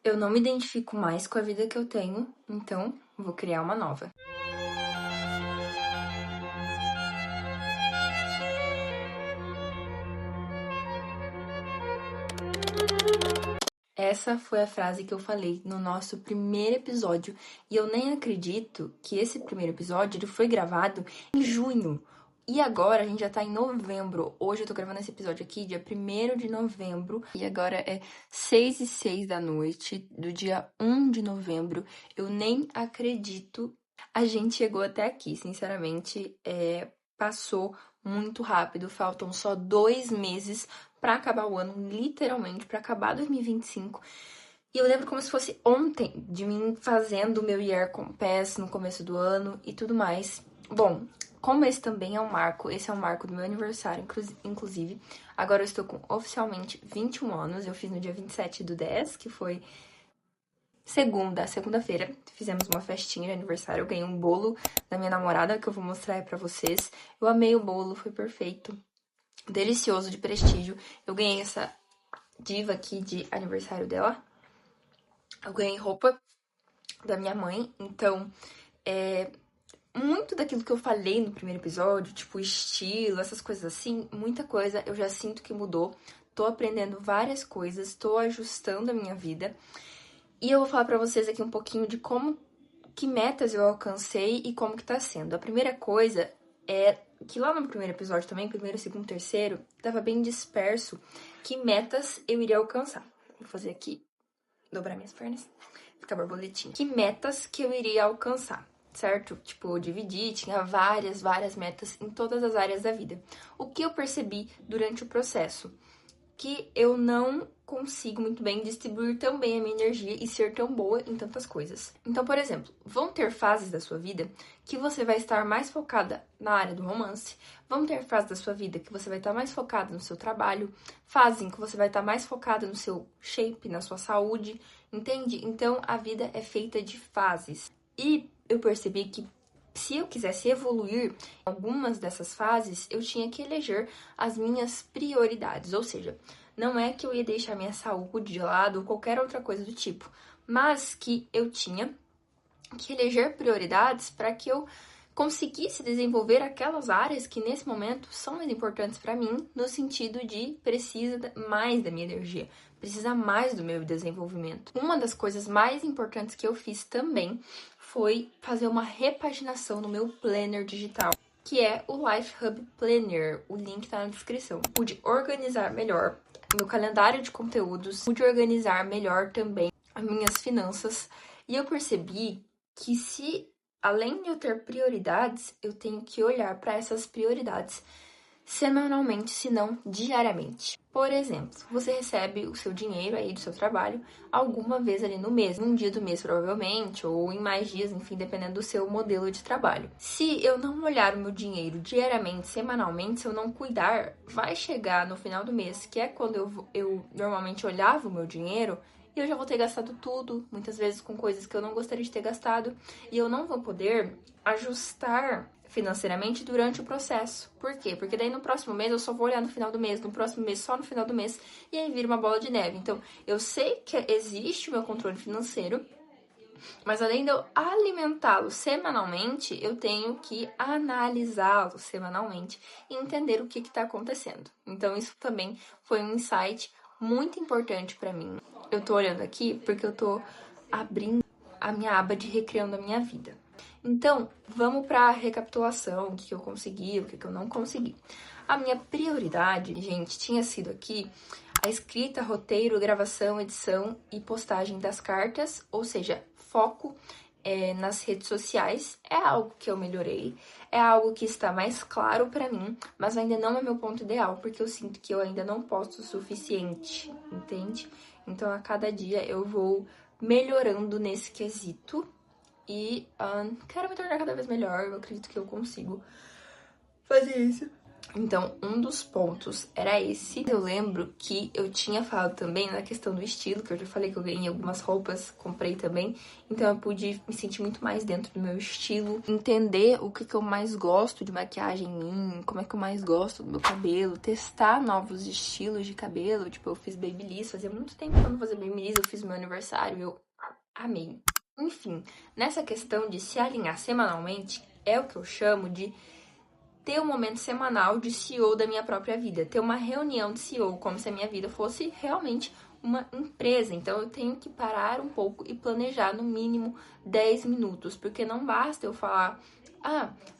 Eu não me identifico mais com a vida que eu tenho, então vou criar uma nova. Essa foi a frase que eu falei no nosso primeiro episódio, e eu nem acredito que esse primeiro episódio ele foi gravado em junho. E agora a gente já tá em novembro. Hoje eu tô gravando esse episódio aqui, dia 1º de novembro. E agora é 6h06 da noite, do dia 1 de novembro. Eu nem acredito. A gente chegou até aqui, sinceramente. Passou muito rápido. Faltam só 2 meses pra acabar o ano, literalmente, pra acabar 2025. E eu lembro como se fosse ontem de mim fazendo o meu Year Compass no começo do ano e tudo mais. Bom, como esse também é um marco, esse é um marco do meu aniversário, inclusive. Agora eu estou com oficialmente 21 anos. Eu fiz no dia 27/10, que foi segunda-feira. Fizemos uma festinha de aniversário. Eu ganhei um bolo da minha namorada, que eu vou mostrar aí pra vocês. Eu amei o bolo, foi perfeito. Delicioso, de prestígio. Eu ganhei essa diva aqui de aniversário dela. Eu ganhei roupa da minha mãe. Então, muito daquilo que eu falei no primeiro episódio, tipo estilo, essas coisas assim, muita coisa eu já sinto que mudou. Tô aprendendo várias coisas, tô ajustando a minha vida. E eu vou falar pra vocês aqui um pouquinho de que metas eu alcancei e como que tá sendo. A primeira coisa é que lá no primeiro episódio também, primeiro, segundo, terceiro, tava bem disperso que metas eu iria alcançar. Vou fazer aqui, dobrar minhas pernas, ficar borboletinha. Que metas que eu iria alcançar, certo? Tipo, eu dividi, tinha várias metas em todas as áreas da vida. O que eu percebi durante o processo? Que eu não consigo muito bem distribuir tão bem a minha energia e ser tão boa em tantas coisas. Então, por exemplo, vão ter fases da sua vida que você vai estar mais focada na área do romance, vão ter fases da sua vida que você vai estar mais focada no seu trabalho, fases em que você vai estar mais focada no seu shape, na sua saúde, entende? Então, a vida é feita de fases. E eu percebi que se eu quisesse evoluir em algumas dessas fases, eu tinha que eleger as minhas prioridades. Ou seja, não é que eu ia deixar minha saúde de lado ou qualquer outra coisa do tipo, mas que eu tinha que eleger prioridades para que eu conseguisse desenvolver aquelas áreas que nesse momento são mais importantes para mim, no sentido de precisa mais da minha energia, precisa mais do meu desenvolvimento. Uma das coisas mais importantes que eu fiz também foi fazer uma repaginação no meu planner digital, que é o Life Hub Planner. O link tá na descrição. Pude organizar melhor meu calendário de conteúdos, pude organizar melhor também as minhas finanças, e eu percebi que se, além de eu ter prioridades, eu tenho que olhar para essas prioridades semanalmente, se não diariamente. Por exemplo, você recebe o seu dinheiro aí do seu trabalho alguma vez ali no mês, num dia do mês provavelmente, ou em mais dias, enfim, dependendo do seu modelo de trabalho. Se eu não olhar o meu dinheiro diariamente, semanalmente, se eu não cuidar, vai chegar no final do mês, que é quando eu normalmente olhava o meu dinheiro, e eu já vou ter gastado tudo, muitas vezes com coisas que eu não gostaria de ter gastado, e eu não vou poder ajustar financeiramente durante o processo. Por quê? Porque daí no próximo mês eu só vou olhar no final do mês, no próximo mês só no final do mês, e aí vira uma bola de neve. Então, eu sei que existe o meu controle financeiro, mas além de eu alimentá-lo semanalmente, eu tenho que analisá-lo semanalmente e entender o que está acontecendo. Então, isso também foi um insight muito importante para mim. Eu tô olhando aqui porque eu tô abrindo a minha aba de Recriando a Minha Vida. Então, vamos para a recapitulação, o que eu consegui, o que eu não consegui. A minha prioridade, gente, tinha sido aqui a escrita, roteiro, gravação, edição e postagem das cartas, ou seja, foco nas redes sociais. É algo que eu melhorei, é algo que está mais claro para mim, mas ainda não é meu ponto ideal, porque eu sinto que eu ainda não posto o suficiente, entende? Então, a cada dia eu vou melhorando nesse quesito e quero me tornar cada vez melhor. Eu acredito que eu consigo fazer isso. Então, um dos pontos era esse. Eu lembro que eu tinha falado também na questão do estilo, que eu já falei que eu ganhei algumas roupas, comprei também. Então, eu pude me sentir muito mais dentro do meu estilo, entender o que eu mais gosto de maquiagem em mim, como é que eu mais gosto do meu cabelo, testar novos estilos de cabelo. Tipo, eu fiz babyliss, fazia muito tempo que eu não fazia babyliss, eu fiz meu aniversário, eu amei. Enfim, nessa questão de se alinhar semanalmente, é o que eu chamo de ter um momento semanal de CEO da minha própria vida, ter uma reunião de CEO, como se a minha vida fosse realmente uma empresa. Então eu tenho que parar um pouco e planejar no mínimo 10 minutos, porque não basta eu falar,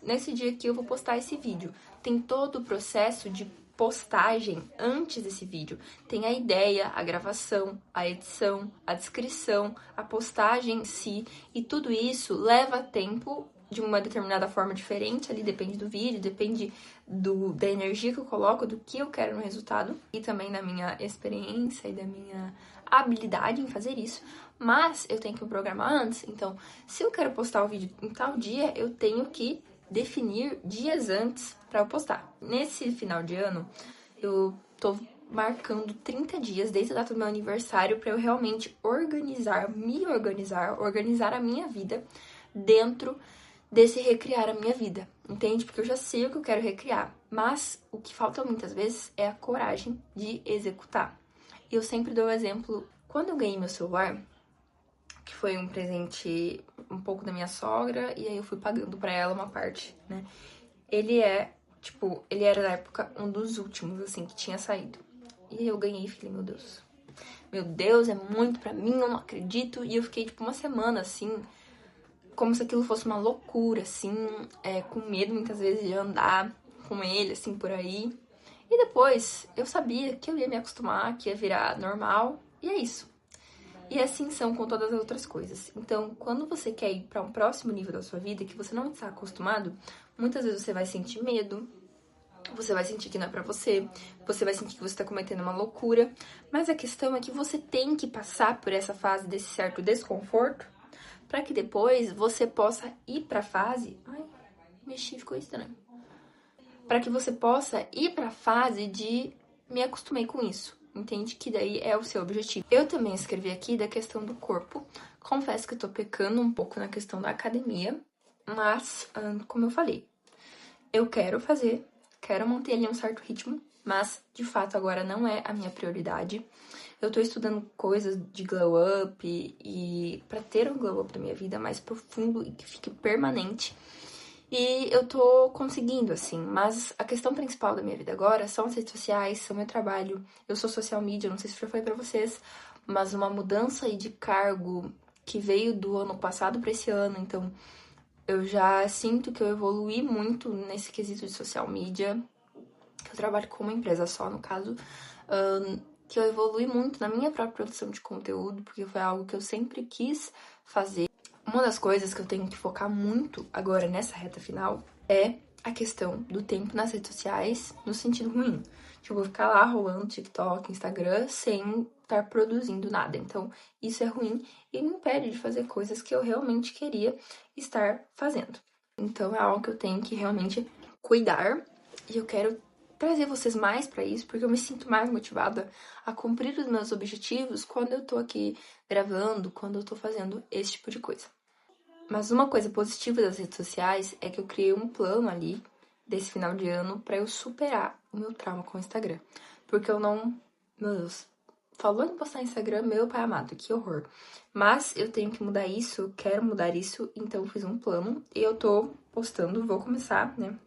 nesse dia aqui eu vou postar esse vídeo. Tem todo o processo de postagem antes desse vídeo. Tem a ideia, a gravação, a edição, a descrição, a postagem em si, e tudo isso leva tempo de uma determinada forma diferente, ali depende do vídeo, depende da energia que eu coloco, do que eu quero no resultado, e também da minha experiência e da minha habilidade em fazer isso. Mas eu tenho que me programar antes, então se eu quero postar o vídeo em tal dia, eu tenho que definir dias antes para eu postar. Nesse final de ano, eu tô marcando 30 dias desde a data do meu aniversário para eu realmente organizar a minha vida dentro desse recriar a minha vida, entende? Porque eu já sei o que eu quero recriar, mas o que falta muitas vezes é a coragem de executar. E eu sempre dou o exemplo, quando eu ganhei meu celular, que foi um presente um pouco da minha sogra, e aí eu fui pagando pra ela uma parte, né? Ele era na época um dos últimos, assim, que tinha saído. E eu ganhei e falei, meu Deus, é muito pra mim, eu não acredito. E eu fiquei, tipo, uma semana, assim, como se aquilo fosse uma loucura, assim, com medo muitas vezes de andar com ele, assim, por aí. E depois eu sabia que eu ia me acostumar, que ia virar normal, e é isso. E assim são com todas as outras coisas. Então, quando você quer ir para um próximo nível da sua vida que você não está acostumado, muitas vezes você vai sentir medo, você vai sentir que não é pra você, você vai sentir que você tá cometendo uma loucura, mas a questão é que você tem que passar por essa fase desse certo desconforto para que depois você possa ir para a fase. Ai, mexi, ficou estranho. Para que você possa ir para a fase de me acostumei com isso. Entende? Que daí é o seu objetivo. Eu também escrevi aqui da questão do corpo. Confesso que eu tô pecando um pouco na questão da academia, mas, como eu falei, eu quero manter ali um certo ritmo, mas de fato agora não é a minha prioridade. Eu tô estudando coisas de glow up e para ter um glow up da minha vida mais profundo e que fique permanente. E eu tô conseguindo, assim, mas a questão principal da minha vida agora são as redes sociais, são meu trabalho. Eu sou social media, não sei se eu já falei pra vocês, mas uma mudança aí de cargo que veio do ano passado pra esse ano, então eu já sinto que eu evoluí muito nesse quesito de social media, que eu trabalho com uma empresa só, no caso, que eu evolui muito na minha própria produção de conteúdo, porque foi algo que eu sempre quis fazer. Uma das coisas que eu tenho que focar muito agora nessa reta final é a questão do tempo nas redes sociais no sentido ruim. Tipo, eu vou ficar lá rolando TikTok, Instagram sem estar produzindo nada. Então, isso é ruim e me impede de fazer coisas que eu realmente queria estar fazendo. Então, é algo que eu tenho que realmente cuidar e eu quero trazer vocês mais pra isso, porque eu me sinto mais motivada a cumprir os meus objetivos quando eu tô aqui gravando, quando eu tô fazendo esse tipo de coisa. Mas uma coisa positiva das redes sociais é que eu criei um plano ali desse final de ano pra eu superar o meu trauma com o Instagram. Porque eu não. Meu Deus. Falou em postar Instagram, meu pai amado, que horror. Mas eu tenho que mudar isso, quero mudar isso, então eu fiz um plano e eu tô postando, vou começar, né?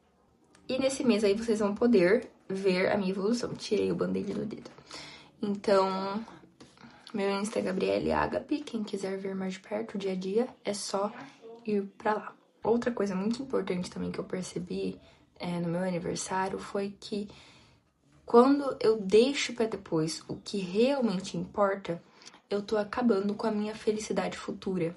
E nesse mês aí vocês vão poder ver a minha evolução. Tirei o band-aid do dedo. Então, meu Insta é Gabriele Agape. Quem quiser ver mais de perto, dia a dia, é só ir pra lá. Outra coisa muito importante também que eu percebi no meu aniversário foi que quando eu deixo pra depois o que realmente importa, eu tô acabando com a minha felicidade futura.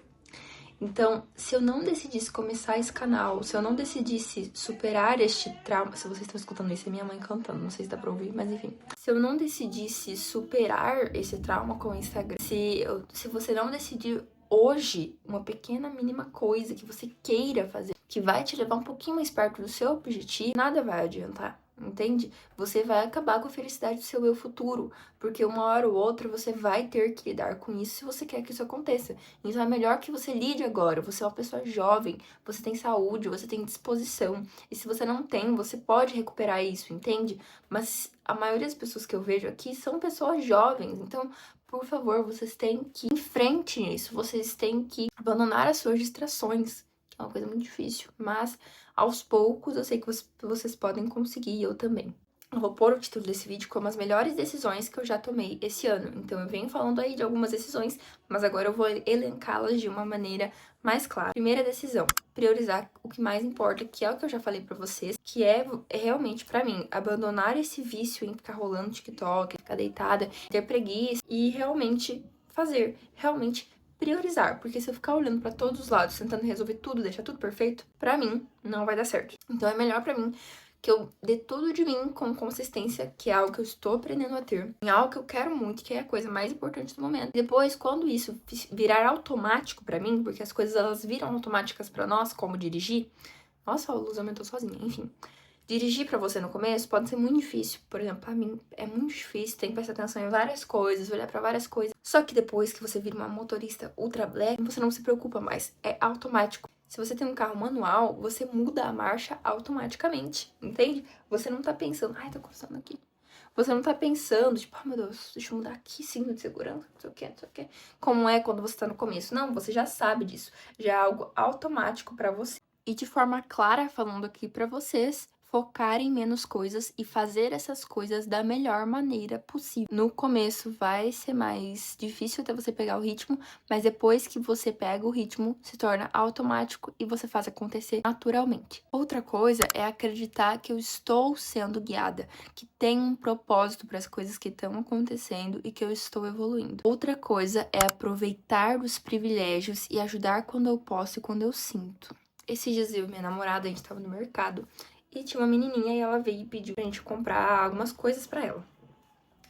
Então, se eu não decidisse começar esse canal, se eu não decidisse superar este trauma... Se vocês estão escutando isso, é minha mãe cantando, não sei se dá pra ouvir, mas enfim. Se eu não decidisse superar esse trauma com o Instagram, se você não decidir hoje uma pequena, mínima coisa que você queira fazer, que vai te levar um pouquinho mais perto do seu objetivo, nada vai adiantar. entende? Você vai acabar com a felicidade do seu eu futuro, porque uma hora ou outra você vai ter que lidar com isso se você quer que isso aconteça. Então é melhor que você lide agora. Você é uma pessoa jovem, você tem saúde, você tem disposição. E se você não tem, você pode recuperar isso, entende? Mas a maioria das pessoas que eu vejo aqui são pessoas jovens, então, por favor, vocês têm que ir em frente nisso, vocês têm que abandonar as suas distrações, que é uma coisa muito difícil, mas aos poucos eu sei que vocês podem conseguir, e eu também. Eu vou pôr o título desse vídeo como as melhores decisões que eu já tomei esse ano. Então eu venho falando aí de algumas decisões, mas agora eu vou elencá-las de uma maneira mais clara. Primeira decisão, priorizar o que mais importa, que é o que eu já falei pra vocês, que é realmente pra mim abandonar esse vício em ficar rolando TikTok, ficar deitada, ter preguiça e realmente fazer, realmente priorizar, porque se eu ficar olhando pra todos os lados, tentando resolver tudo, deixar tudo perfeito, pra mim não vai dar certo. Então é melhor pra mim que eu dê tudo de mim com consistência, que é algo que eu estou aprendendo a ter, em algo que eu quero muito, que é a coisa mais importante do momento. Depois, quando isso virar automático pra mim, porque as coisas elas viram automáticas pra nós, como dirigir. Nossa, a luz aumentou sozinha, enfim. Dirigir pra você no começo pode ser muito difícil. Por exemplo, pra mim é muito difícil, tem que prestar atenção em várias coisas, olhar pra várias coisas. Só que depois que você vira uma motorista ultra black, você não se preocupa mais, é automático. Se você tem um carro manual, você muda a marcha automaticamente, entende? Você não tá pensando, ai, tá coçando aqui. Você não tá pensando, tipo, meu Deus, deixa eu mudar aqui, cinto de segurança, não sei o que, não sei o que. Como é quando você tá no começo. Não, você já sabe disso. Já é algo automático pra você. E de forma clara, falando aqui pra vocês, focar em menos coisas e fazer essas coisas da melhor maneira possível. No começo vai ser mais difícil até você pegar o ritmo, mas depois que você pega o ritmo, se torna automático e você faz acontecer naturalmente. Outra coisa é acreditar que eu estou sendo guiada, que tem um propósito para as coisas que estão acontecendo e que eu estou evoluindo. Outra coisa é aproveitar os privilégios e ajudar quando eu posso e quando eu sinto. Esses dias eu e minha namorada, a gente tava no mercado e tinha uma menininha e ela veio e pediu pra gente comprar algumas coisas pra ela.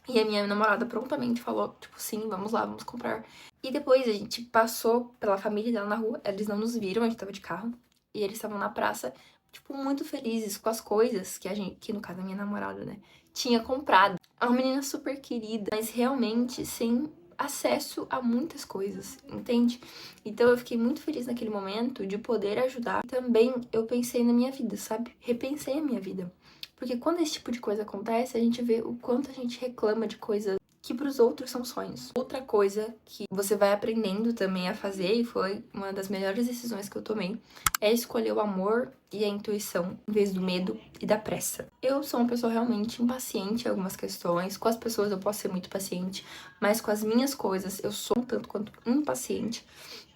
E a minha namorada prontamente falou, tipo, sim, vamos lá, vamos comprar. E depois a gente passou pela família dela na rua, eles não nos viram, a gente tava de carro. E eles estavam na praça, tipo, muito felizes com as coisas que a gente, que no caso a minha namorada, né, tinha comprado. É uma menina super querida, mas realmente sem acesso a muitas coisas, entende? Então eu fiquei muito feliz naquele momento de poder ajudar. Também eu pensei na minha vida, sabe? Repensei a minha vida. Porque quando esse tipo de coisa acontece, a gente vê o quanto a gente reclama de coisas que pros outros são sonhos. Outra coisa que você vai aprendendo também a fazer, e foi uma das melhores decisões que eu tomei, é escolher o amor e a intuição em vez do medo e da pressa. Eu sou uma pessoa realmente impaciente em algumas questões. Com as pessoas eu posso ser muito paciente, mas com as minhas coisas eu sou um tanto quanto impaciente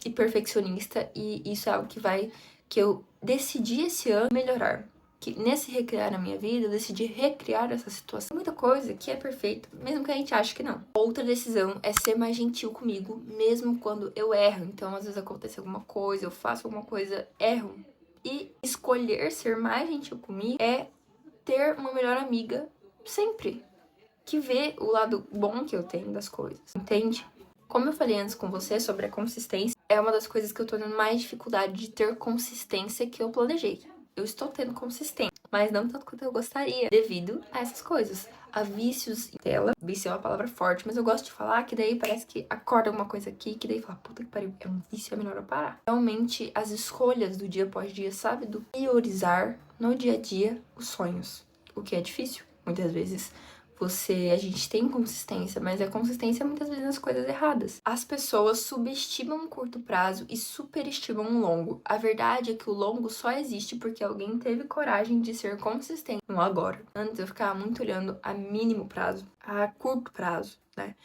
e perfeccionista, e isso é algo que eu decidi esse ano melhorar. Que nesse recriar na minha vida, eu decidi recriar essa situação. Muita coisa que é perfeita, mesmo que a gente ache que não. Outra decisão é ser mais gentil comigo, mesmo quando eu erro. Então, às vezes acontece alguma coisa, eu faço alguma coisa, erro. E escolher ser mais gentil comigo é ter uma melhor amiga sempre. Que vê o lado bom que eu tenho das coisas, entende? Como eu falei antes com você sobre a consistência, é uma das coisas que eu tô tendo mais dificuldade de ter consistência que eu planejei. Eu estou tendo consistência, mas não tanto quanto eu gostaria, devido a essas coisas. A vícios dela, vício é uma palavra forte, mas eu gosto de falar que daí parece que acorda alguma coisa aqui, que daí fala, puta que pariu, é um vício, é melhor eu parar. Realmente, as escolhas do dia após dia, sabe? Do priorizar no dia a dia os sonhos. O que é difícil, muitas vezes. A gente tem consistência, mas a consistência muitas vezes nas coisas erradas. As pessoas subestimam o curto prazo e superestimam o longo. A verdade é que o longo só existe porque alguém teve coragem de ser consistente no agora. Antes eu ficava muito olhando a mínimo prazo, a curto prazo, né?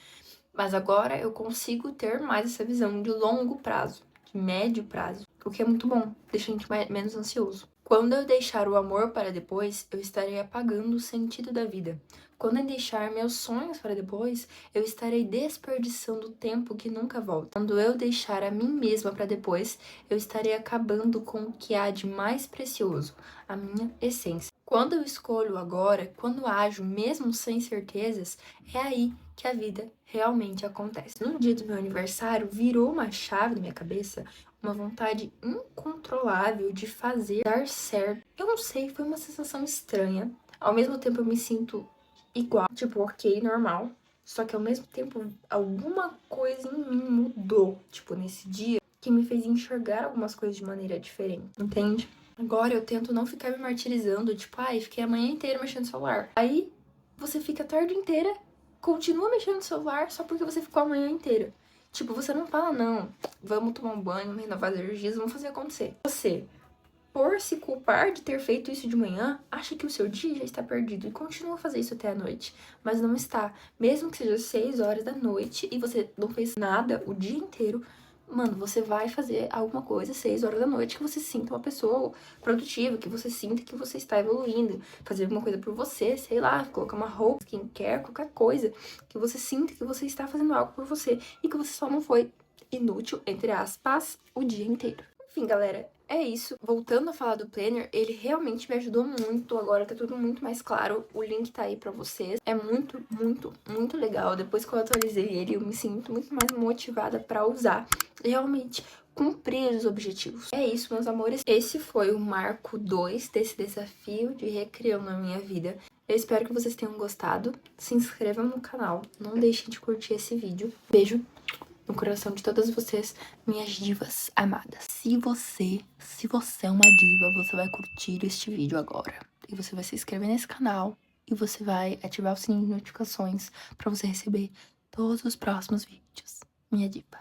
Mas agora eu consigo ter mais essa visão de longo prazo, de médio prazo, o que é muito bom, deixa a gente menos ansioso. Quando eu deixar o amor para depois, eu estarei apagando o sentido da vida. Quando eu deixar meus sonhos para depois, eu estarei desperdiçando o tempo que nunca volta. Quando eu deixar a mim mesma para depois, eu estarei acabando com o que há de mais precioso, a minha essência. Quando eu escolho agora, quando ajo mesmo sem certezas, é aí que a vida realmente acontece. No dia do meu aniversário, virou uma chave na minha cabeça, uma vontade incontrolável de fazer dar certo. Eu não sei, foi uma sensação estranha. Ao mesmo tempo eu me sinto igual, tipo, ok, normal. Só que ao mesmo tempo alguma coisa em mim mudou, tipo, nesse dia, que me fez enxergar algumas coisas de maneira diferente, entende? Agora eu tento não ficar me martirizando, tipo, ai, fiquei a manhã inteira mexendo no celular. Aí você fica a tarde inteira, continua mexendo no celular só porque você ficou a manhã inteira. Tipo, você não fala, não, vamos tomar um banho, renovar as energias, vamos fazer acontecer. Você, por se culpar de ter feito isso de manhã, acha que o seu dia já está perdido e continua a fazer isso até a noite. Mas não está. Mesmo que seja 6 horas da noite e você não fez nada o dia inteiro, mano, você vai fazer alguma coisa 6 horas da noite que você sinta uma pessoa produtiva, que você sinta que você está evoluindo, fazer alguma coisa por você, sei lá, colocar uma roupa, skincare, qualquer coisa, que você sinta que você está fazendo algo por você e que você só não foi inútil, entre aspas, o dia inteiro. Enfim, galera, é isso. Voltando a falar do planner, ele realmente me ajudou muito. Agora tá tudo muito mais claro. O link tá aí pra vocês. É muito, muito, muito legal. Depois que eu atualizei ele, eu me sinto muito mais motivada pra usar. Realmente cumprir os objetivos. É isso, meus amores. Esse foi o marco 2 desse desafio de recriando a minha vida. Eu espero que vocês tenham gostado. Se inscrevam no canal. Não deixem de curtir esse vídeo. Beijo no coração de todas vocês, minhas divas amadas. Se você é uma diva, você vai curtir este vídeo agora. E você vai se inscrever nesse canal e você vai ativar o sininho de notificações para você receber todos os próximos vídeos. Minha diva.